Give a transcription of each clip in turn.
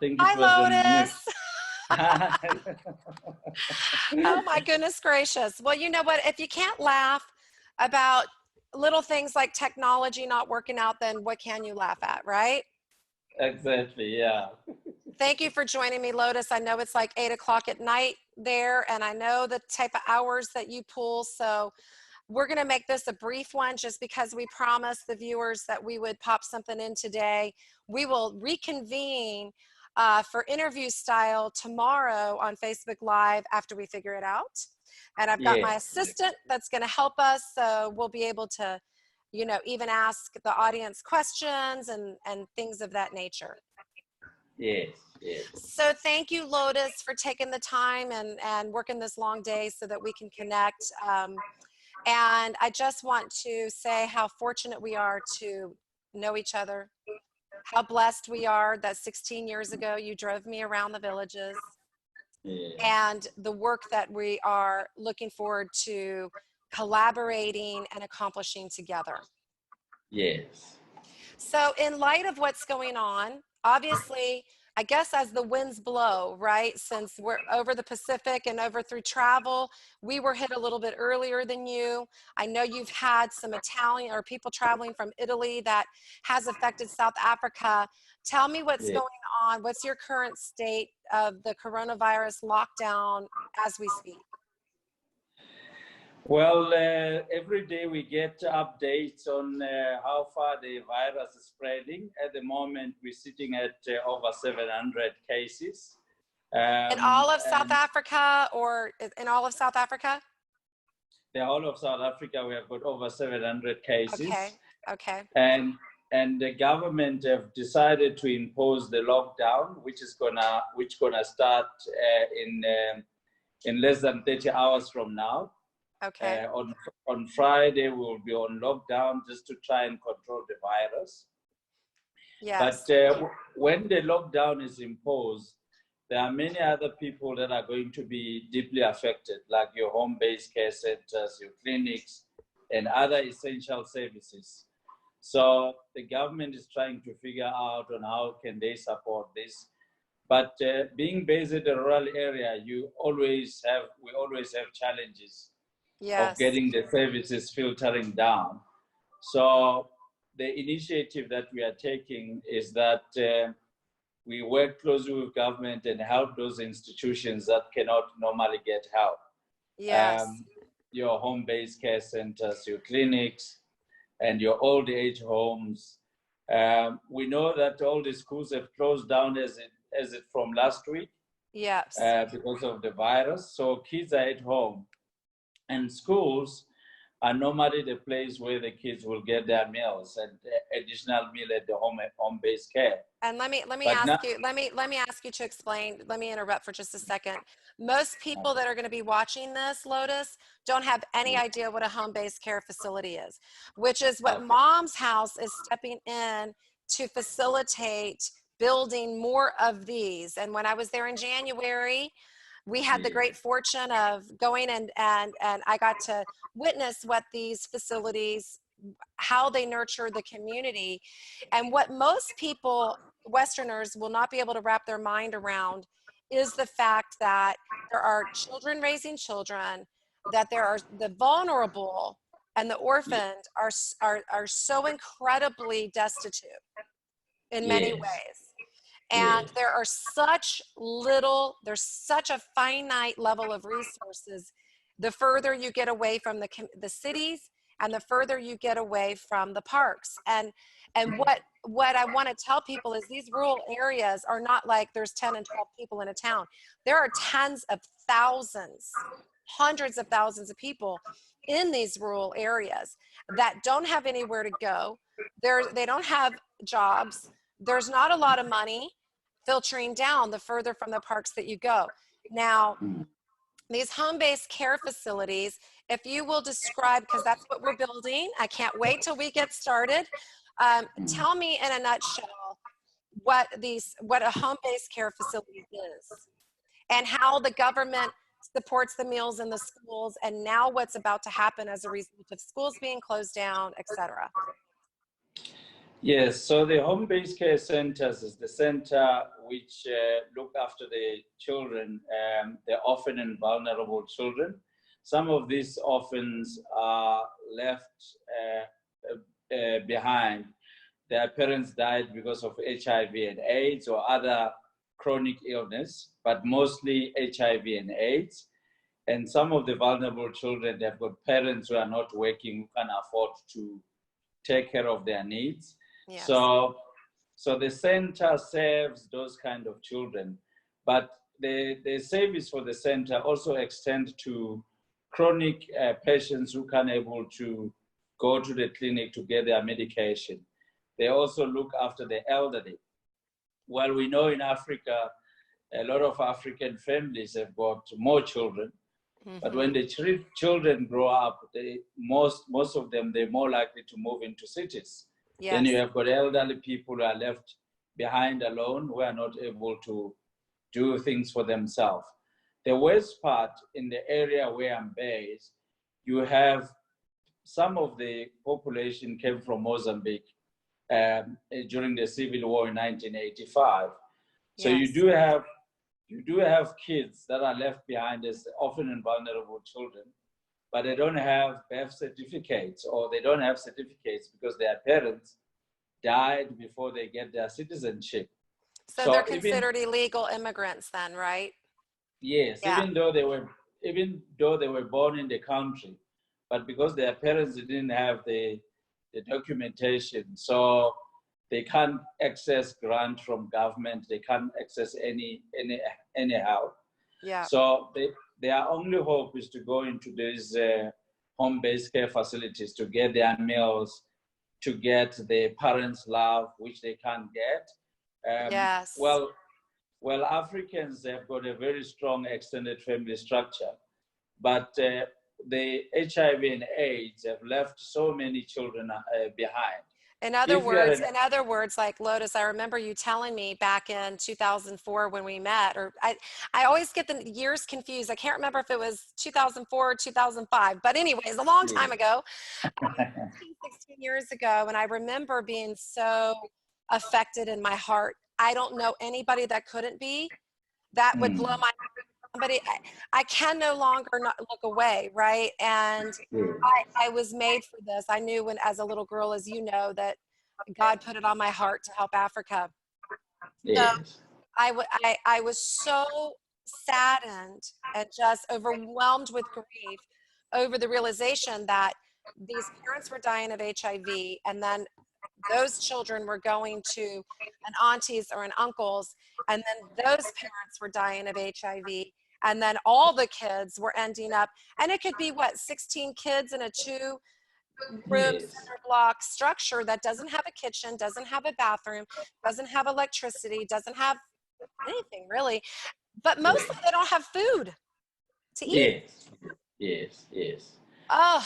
think Hi, it was on mute. Lotus. Oh my goodness gracious. Well, you know what? If you can't laugh about little things like technology not working out, then what can you laugh at, right? Exactly, yeah. Thank you for joining me, Lotus. I know it's like 8 o'clock at night there, and I know the type of hours that you pull. So we're going to make this a brief one just because we promised the viewers that we would pop something in today. We will reconvene for interview style tomorrow on Facebook Live after we figure it out. And I've got my Yes, assistant that's going to help us, so we'll be able to, you know, even ask the audience questions and things of that nature. yes, yes. So thank you, Lotus, for taking the time and working this long day so that we can connect. And I just want to say how fortunate we are to know each other, how blessed we are that 16 years ago you drove me around the villages, Yes. and the work that we are looking forward to collaborating and accomplishing together. Yes. So in light of what's going on, obviously, I guess as the winds blow, right, since we're over the Pacific and over through travel, we were hit a little bit earlier than you. I know you've had some Italian or people traveling from Italy that has affected South Africa. Tell me what's Yes. going on. What's your current state of the coronavirus lockdown as we speak? Well, every day we get updates on how far the virus is spreading. At the moment, we're sitting at over 700 cases. In all of South Africa, or in all of South Africa? The whole of South Africa, we have got over 700 cases. Okay, okay. And the government have decided to impose the lockdown, which gonna start in less than 30 hours from now. Okay. On Friday, we will be on lockdown just to try and control the virus. Yes. But when the lockdown is imposed, there are many other people that are going to be deeply affected, like your home-based care centers, your clinics, and other essential services. So the government is trying to figure out on how can they support this. But being based in a rural area, we always have challenges. Yes. Of getting the services filtering down. So the initiative that we are taking is that we work closely with government and help those institutions that cannot normally get help. Yes. Your home-based care centers, your clinics, and your old age homes. We know that all the schools have closed down as it from last week. Yes. Because of the virus. So kids are at home. And schools are normally the place where the kids will get their meals and additional meal at the home-based care. And let me ask you to explain. Let me interrupt for just a second. Most people that are going to be watching this, Lotus, don't have any idea what a home-based care facility is, which is what Mom's House is stepping in to facilitate building more of these. And when I was there in January, we had the great fortune of going and I got to witness what these facilities, how they nurture the community. And what most people, Westerners, will not be able to wrap their mind around is the fact that there are children raising children, that there are the vulnerable and the orphaned are so incredibly destitute in many ways. And there are there's such a finite level of resources. The further you get away from the cities and the further you get away from the parks. And what I want to tell people is these rural areas are not like there's 10 and 12 people in a town. There are tens of thousands, hundreds of thousands of people in these rural areas that don't have anywhere to go. They don't have jobs. There's not a lot of money filtering down the further from the parks that you go. Now, these home-based care facilities, if you will describe, because that's what we're building, I can't wait till we get started. Tell me in a nutshell what a home-based care facility is and how the government supports the meals in the schools, and now what's about to happen as a result of schools being closed down, et cetera. Yes, so the home-based care centers is the center which look after the children, the orphan and vulnerable children. Some of these orphans are left behind. Their parents died because of HIV and AIDS or other chronic illness, but mostly HIV and AIDS. And some of the vulnerable children, they've got parents who are not working, who can afford to take care of their needs. Yes. So the center serves those kind of children, but the service for the center also extend to chronic patients who can able to go to the clinic to get their medication. They also look after the elderly. Well, we know in Africa, a lot of African families have got more children, but when the children grow up, most of them, they're more likely to move into cities. Yes. Then you have got elderly people who are left behind alone, who are not able to do things for themselves. The worst part in the area where I'm based, you have some of the population came from Mozambique during the civil war in 1985. So Yes. you do have kids that are left behind as orphan and vulnerable children, but they don't have birth certificates, or they don't have certificates because their parents died before they get their citizenship. So they're considered illegal immigrants then, right? Yes, Yeah. even though they were born in the country, but because their parents didn't have the documentation, so they can't access grant from government, they can't access any help. Yeah. So their only hope is to go into these home-based care facilities to get their meals, to get the parents' love, which they can't get. Yes. Well, Africans have got a very strong extended family structure, but the HIV and AIDS have left so many children behind. In other words, like Lotus, I remember you telling me back in 2004 when we met, or I always get the years confused. I can't remember if it was 2004 or 2005, but anyways, a long time ago, 16 years ago. And I remember being so affected in my heart. I don't know anybody that couldn't be. That would blow my somebody. I can no longer not look away, right? And I was made for this. I knew when, as a little girl, as you know, that God put it on my heart to help Africa. Yes. So I was so saddened and just overwhelmed with grief over the realization that these parents were dying of HIV, and then those children were going to an auntie's or an uncle's, and then those parents were dying of HIV, and then all the kids were ending up, and it could be what, 16 kids in a 2-room center block structure that doesn't have a kitchen, doesn't have a bathroom, doesn't have electricity, doesn't have anything really, but mostly they don't have food to eat. Yes. Oh,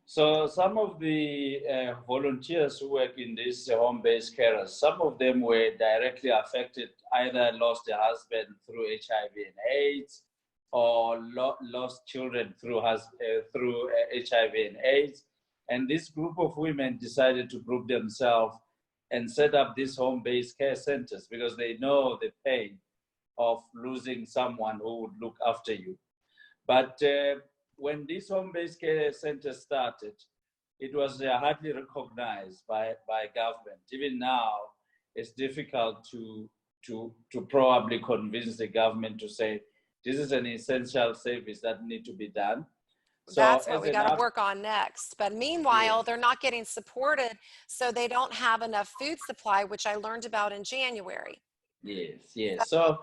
So some of the volunteers who work in these home-based carers, some of them were directly affected, either lost their husband through HIV and AIDS, or lost children through HIV and AIDS. And this group of women decided to group themselves and set up these home-based care centers because they know the pain of losing someone who would look after you. But when this home-based care center started, it was hardly recognized by government. Even now, it's difficult to probably convince the government to say, this is an essential service that need to be done. So that's what we got to work on next. But meanwhile, they're not getting supported, so they don't have enough food supply, which I learned about in January. Yes. So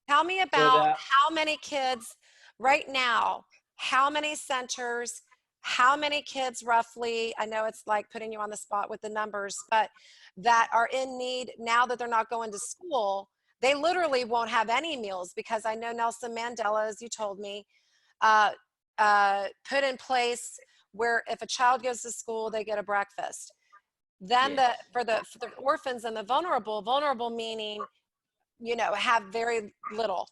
tell me about how many kids right now, how many centers, how many kids roughly, I know it's like putting you on the spot with the numbers, but that are in need now that they're not going to school. They literally won't have any meals because I know Nelson Mandela, as you told me, put in place where if a child goes to school, they get a breakfast. Then for the orphans and the vulnerable meaning, have very little,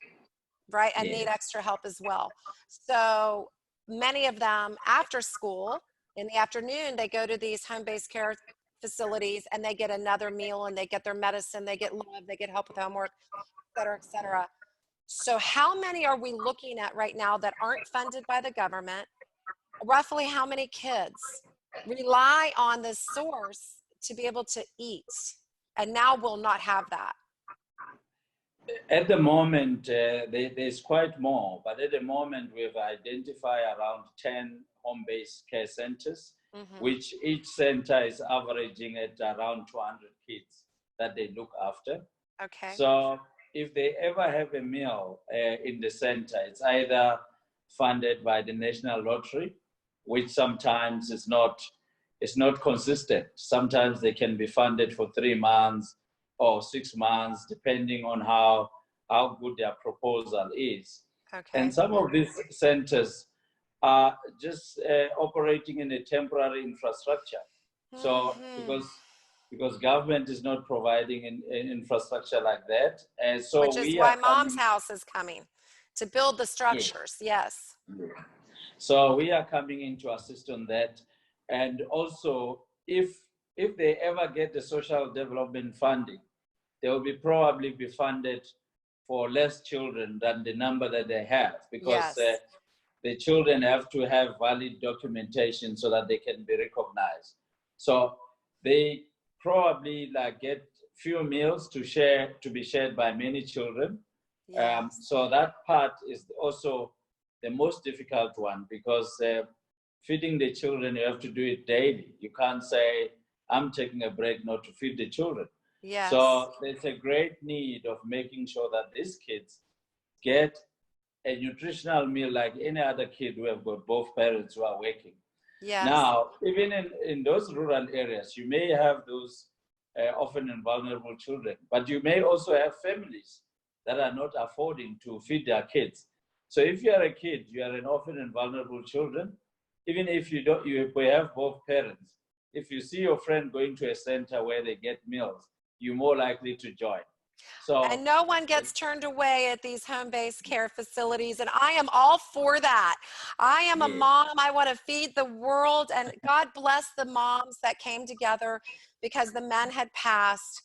right? And need extra help as well. So many of them after school in the afternoon, they go to these home-based care facilities, and they get another meal, and they get their medicine, they get love, they get help with homework, et cetera, et cetera. So how many are we looking at right now that aren't funded by the government? Roughly how many kids rely on this source to be able to eat, and now will not have that? At the moment, there's quite more, but at the moment we've identified around 10 home-based care centers, which each center is averaging at around 200 kids that they look after. Okay. So if they ever have a meal in the center, it's either funded by the National Lottery, which sometimes is not consistent. Sometimes they can be funded for 3 months or 6 months, depending on how good their proposal is. Okay. And some of these centers are just operating in a temporary infrastructure. So because government is not providing an infrastructure like that, and so which is why Mom's House is coming to build the structures. Yes. So we are coming in to assist on that, and also if they ever get the social development funding, they will probably be funded for less children than the number that they have, because the children have to have valid documentation so that they can be recognized. So they probably get few meals to be shared by many children. So that part is also the most difficult one, because feeding the children, you have to do it daily. You can't say, I'm taking a break not to feed the children. Yes. So there's a great need of making sure that these kids get a nutritional meal like any other kid who have got both parents who are working. Yes. Now, even in those rural areas, you may have those orphan and vulnerable children, but you may also have families that are not affording to feed their kids. So if you are a kid, you are an orphan and vulnerable children, even if you have both parents, if you see your friend going to a center where they get meals, you're more likely to join. So, and no one gets turned away at these home-based care facilities, and I am all for that. I am a mom. I want to feed the world, and God bless the moms that came together, because the men had passed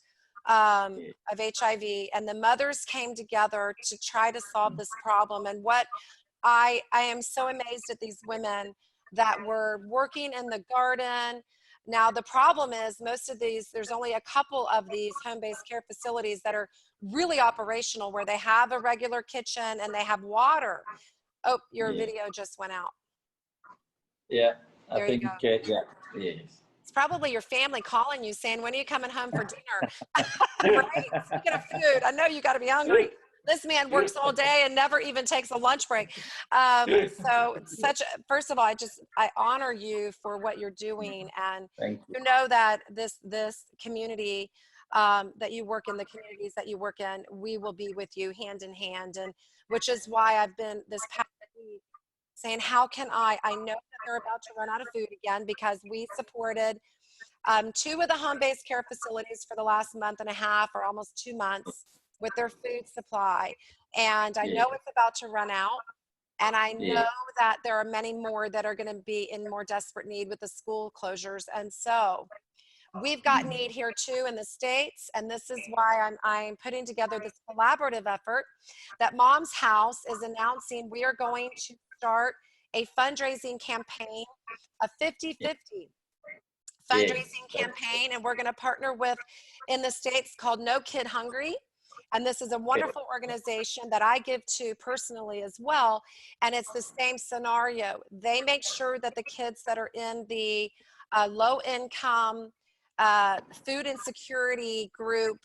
of HIV, and the mothers came together to try to solve this problem. And what I am so amazed at these women that were working in the garden. Now, the problem is most of these, there's only a couple of these home-based care facilities that are really operational, where they have a regular kitchen and they have water. Oh, your video just went out. Yeah, there I think, yes. It's probably your family calling you saying, when are you coming home for dinner? Right? Speaking of food, I know you got to be hungry. This man works all day and never even takes a lunch break. So first of all, I honor you for what you're doing. And you know that this community that you work in, the communities that you work in, we will be with you hand in hand. And which is why I've been this past week saying, how can I know that they're about to run out of food again, because we supported 2 of the home-based care facilities for the last month and a half, or almost 2 months, with their food supply. And I know it's about to run out. And I know that there are many more that are going to be in more desperate need with the school closures. And so we've got need here too in the States. And this is why I'm putting together this collaborative effort that Mom's House is announcing. We are going to start a fundraising campaign, a 50-50 fundraising campaign. And we're going to partner with, in the States, called No Kid Hungry. And this is a wonderful organization that I give to personally as well. And it's the same scenario. They make sure that the kids that are in the low income, food insecurity group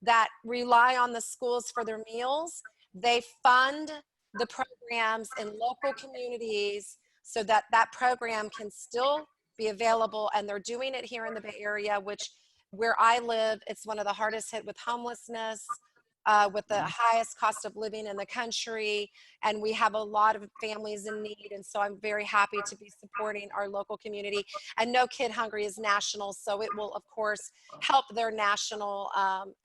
that rely on the schools for their meals, they fund the programs in local communities so that that program can still be available. And they're doing it here in the Bay Area, which where I live, it's one of the hardest hit with homelessness. With the highest cost of living in the country, and we have a lot of families in need. And so I'm very happy to be supporting our local community. And No Kid Hungry is national, so it will, of course, help their national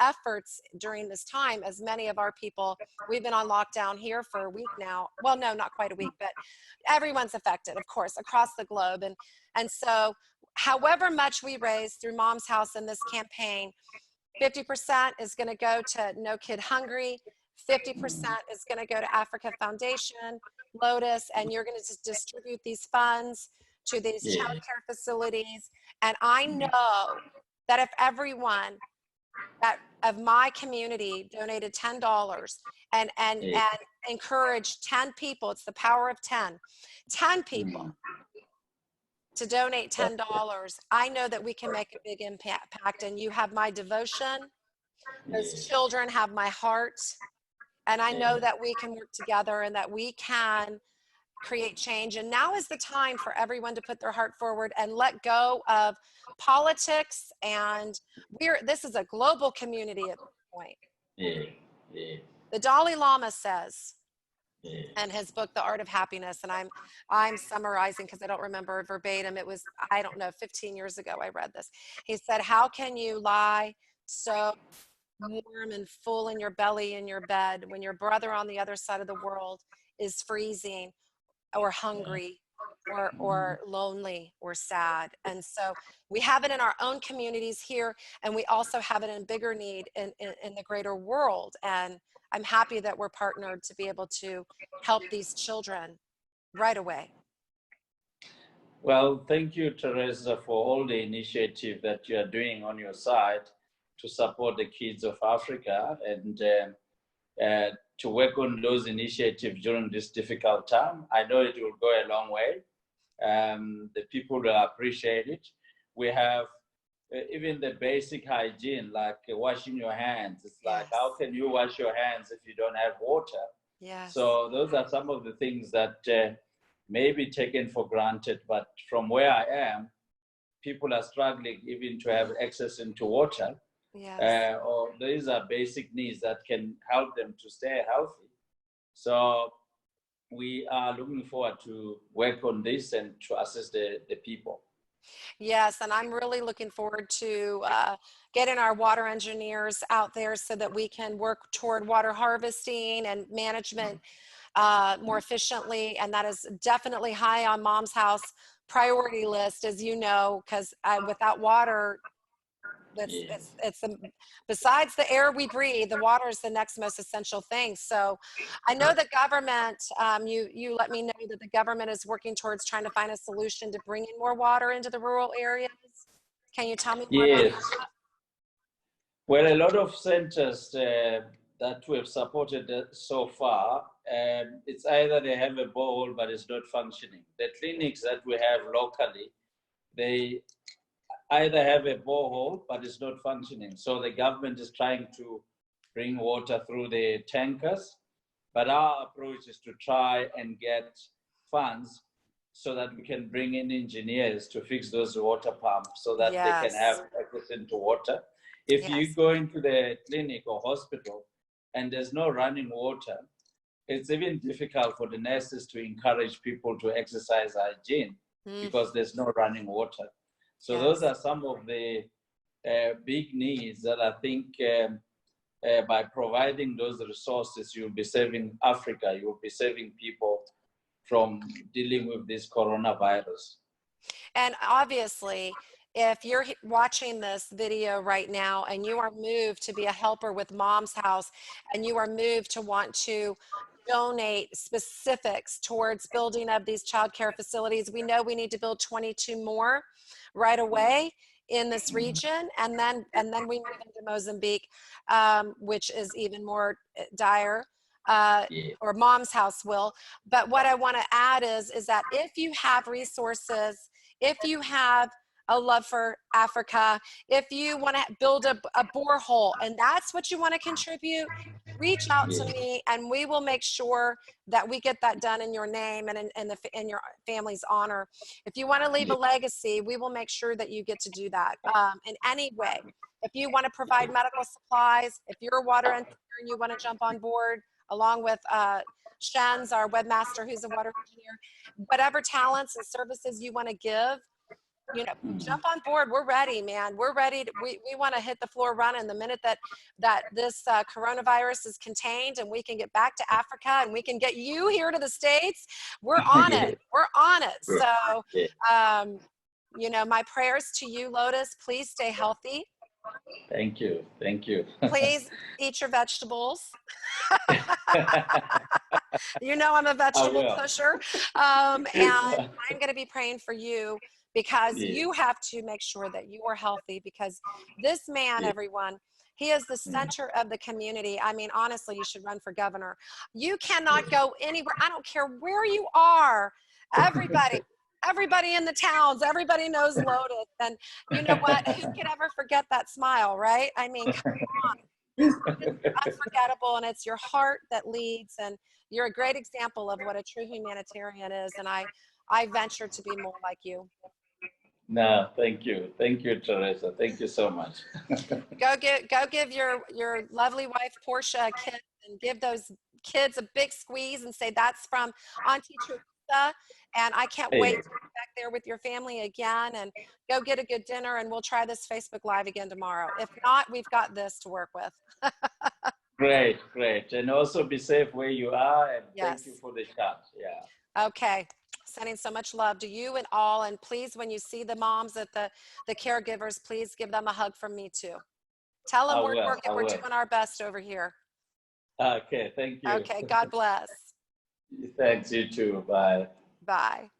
efforts during this time, as many of our people, we've been on lockdown here for a week now. Well, no, not quite a week, but everyone's affected, of course, across the globe. And so however much we raise through Mom's House in this campaign, 50% is going to go to No Kid Hungry, 50% is going to go to Africa Foundation, Lotus, and you're going to distribute these funds to these Yeah. child care facilities. And I know that if everyone that of my community donated $10 and encouraged 10 people, it's the power of 10 people to donate $10, I know that we can make a big impact. And you have my devotion. Those children have my heart. And I know that we can work together and that we can create change. And now is the time for everyone to put their heart forward and let go of politics. And this is a global community at this point. The Dalai Lama says, and his book, The Art of Happiness, and I'm summarizing because I don't remember verbatim. It was, I don't know, 15 years ago I read this. He said, how can you lie so warm and full in your belly in your bed when your brother on the other side of the world is freezing or hungry or lonely or sad? And so we have it in our own communities here, and we also have it in bigger need in the greater world. And I'm happy that we're partnered to be able to help these children right away. Well, thank you, Teresa, for all the initiative that you are doing on your side to support the kids of Africa and to work on those initiatives during this difficult time. I know it will go a long way. The people will appreciate it. We have even the basic hygiene, like washing your hands. It's like, how can you wash your hands if you don't have water? Yes. So those are some of the things that may be taken for granted, but from where I am, people are struggling even to have access into water. Yes. Or these are basic needs that can help them to stay healthy. So we are looking forward to work on this and to assist the people. Yes, and I'm really looking forward to getting our water engineers out there so that we can work toward water harvesting and management more efficiently. And that is definitely high on Mom's House priority list, as you know, because without water, besides the air we breathe, the water is the next most essential thing. So I know the government, you let me know that the government is working towards trying to find a solution to bring in more water into the rural areas. Can you tell me more about that? Well, a lot of centers that we've supported so far, it's either they have a borehole but it's not functioning. The clinics that we have locally, they either have a borehole but it's not functioning. So the government is trying to bring water through the tankers, but our approach is to try and get funds so that we can bring in engineers to fix those water pumps so that they can have access into water. If you go into the clinic or hospital and there's no running water, it's even difficult for the nurses to encourage people to exercise hygiene because there's no running water. So those are some of the big needs that I think by providing those resources, you'll be saving Africa, you'll be saving people from dealing with this coronavirus. And obviously, if you're watching this video right now and you are moved to be a helper with Mom's House and you are moved to want to donate specifics towards building of these child care facilities, we know we need to build 22 more right away in this region, and then we move into Mozambique, which is even more dire, or Mom's House will. But what I want to add is that if you have resources, if you have a love for Africa, if you want to build a borehole and that's what you want to contribute, reach out to me and we will make sure that we get that done in your name and in your family's honor. If you want to leave a legacy, we will make sure that you get to do that in any way. If you want to provide medical supplies, if you're a water engineer and you want to jump on board along with Shen's, our webmaster, who's a water engineer, whatever talents and services you want to give, jump on board. We're ready, man. We're ready. We want to hit the floor running the minute that this coronavirus is contained and we can get back to Africa and we can get you here to the States. We're on it. We're on it. So you know, my prayers to you, Lotus. Please stay healthy. Thank you. Thank you. Please eat your vegetables. You know, I'm a vegetable pusher. And I'm going to be praying for you because you have to make sure that you are healthy, because this man, everyone, he is the center of the community. I mean, honestly, you should run for governor. You cannot go anywhere. I don't care where you are. Everybody in the towns, everybody knows Lotus. And you know what? Who could ever forget that smile, right? I mean, come on. It's unforgettable, and it's your heart that leads, and you're a great example of what a true humanitarian is. And I venture to be more like you. No, thank you. Thank you, Teresa. Thank you so much. Go give your lovely wife, Portia, a kiss, and give those kids a big squeeze and say, that's from Auntie Teresa. And I can't wait to be back there with your family again, and go get a good dinner, and we'll try this Facebook Live again tomorrow. If not, we've got this to work with. Great, great. And also be safe where you are, and thank you for the chat. Yeah. Okay. Sending so much love to you and all. And please, when you see the moms at the caregivers, please give them a hug from me too. Tell them we're doing our best over here. Okay, thank you. Okay, God bless. Thanks, you too. Bye. Bye.